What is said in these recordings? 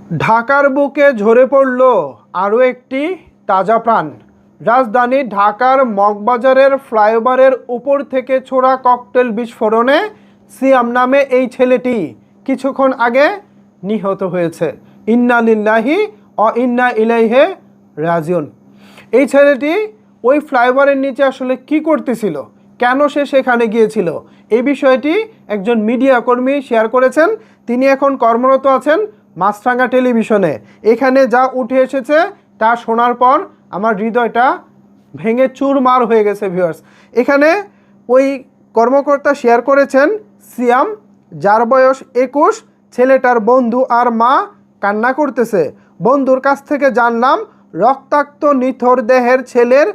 ঢাকার বুকে ঝরে পড়ল আরও একটি তাজা প্রাণ। রাজধানী ঢাকার মগবাজারের ফ্লাইওভারের উপর থেকে ছোড়া ককটেল বিস্ফোরণে সিয়াম নামে এই ছেলেটি কিছুক্ষণ আগে নিহত হয়েছে। ইন্না লিল্লাহি ও ইন্না ইলাইহি রাজিউন। এই ছেলেটি ওই ফ্লাইওভারের নিচে আসলে কি করতেছিল, কেন সে সেখানে গিয়েছিল, এই বিষয়টি একজন মিডিয়া কর্মী শেয়ার করেছেন। তিনি এখন কর্মরত আছেন মাছরাঙা টেলিভিশনে। এখানে যা উঠে এসেছে তা শোনার পর আমার হৃদয়টা ভেঙে চুরমার হয়ে গেছে ভিউয়ার্স। এখানে ওই কর্মকর্তা শেয়ার করেছেন সিয়াম, যার বয়স 21, ছেলেটার বন্ধু আর মা কান্না করতেছে। বন্ধুর কাছ থেকে জানলাম রক্তাক্ত নিথর দেহের ছেলের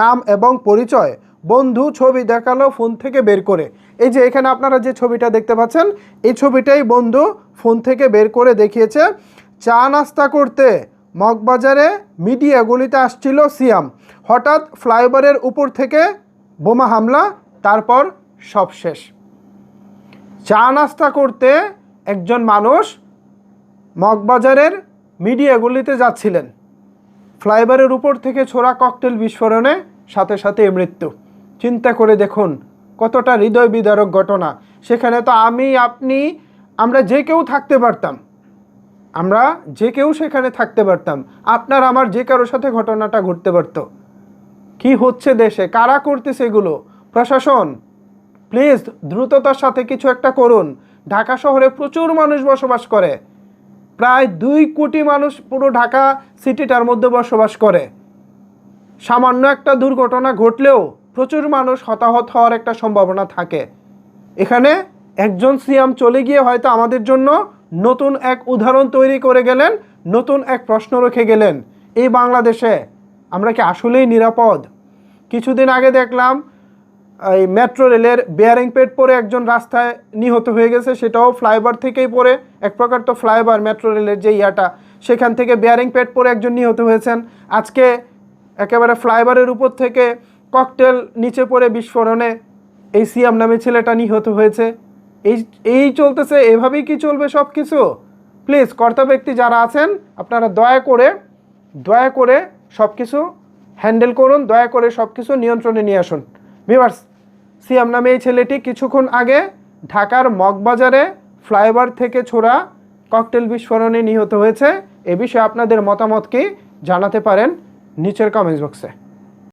নাম এবং পরিচয়। বন্ধু ছবি দেখালো ফোন থেকে বের করে। এই যে এখানে আপনারা যে ছবিটা দেখতে পাচ্ছেন, এই ছবিটাই বন্ধু ফোন থেকে বের করে দেখিয়েছে। চা নাস্তা করতে মগবাজারে মিডিয়া গলিতে আসছিল সিয়াম। হঠাৎ ফ্লাইওভারের উপর থেকে বোমা হামলা, তারপর সব শেষ। চা নাস্তা করতে একজন মানুষ মগবাজারের মিডিয়া গলিতে যাচ্ছিলেন, ফ্লাইওভারের উপর থেকে ছোড়া ককটেল বিস্ফোরণে সাথে সাথে মৃত্যু। চিন্তা করে দেখুন কতটা হৃদয় বিদারক ঘটনা। সেখানে তো আমি, আপনি, আমরা যে কেউ থাকতে পারতাম, আমরা যে কেউ সেখানে থাকতে পারতাম। আপনার আমার যে কারোর সাথে ঘটনাটা ঘটতে পারতো। কি হচ্ছে দেশে, কারা করতেছে এগুলো? প্রশাসন প্লিজ দ্রুততার সাথে কিছু একটা করুন। ঢাকা শহরে প্রচুর মানুষ বসবাস করে, প্রায় 2 কোটি মানুষ পুরো ঢাকা সিটিটার মধ্যে বসবাস করে। সামান্য একটা দুর্ঘটনা ঘটলেও প্রচুর মানুষ হতাহত হওয়ার একটা সম্ভাবনা থাকে। এখানে একজন সিয়াম চলে গিয়ে হয়তো আমাদের জন্য নতুন এক উদাহরণ তৈরি করে গেলেন, নতুন এক প্রশ্ন রেখে গেলেন। এই বাংলাদেশে আমরা কি আসলেই নিরাপদ? কিছুদিন আগে দেখলাম এই মেট্রো রেলের বেয়ারিং পেড পরে একজন রাস্তায় নিহত হয়ে গেছে, সেটাও ফ্লাইওভার থেকেই পড়ে। এক প্রকার তো ফ্লাইওভার মেট্রো রেলের যে ইয়াটা, সেখান থেকে বেয়ারিং পেড পরে একজন নিহত হয়েছেন। আজকে একেবারে ফ্লাইওভারের উপর থেকে ককটেল নিচে পড়ে বিস্ফোরণে এই সিয়াম নামে ছেলেটা নিহত হয়েছে। এই চলতেছে, এভাবেই কি চলবে সব কিছু? প্লিজ কর্তা ব্যক্তি যারা আছেন আপনারা দয়া করে সব কিছু হ্যান্ডেল করুন, দয়া করে সব কিছু নিয়ন্ত্রণে নিয়ে আসুন। ভিউয়ার্স, সিয়াম নামে এই ছেলেটি কিছুক্ষণ আগে ঢাকার মগবাজারে ফ্লাইওভার থেকে ছোড়া ককটেল বিস্ফোরণে নিহত হয়েছে। এ বিষয়ে আপনাদের মতামত কি জানাতে পারেন নিচের কমেন্টস বক্সে।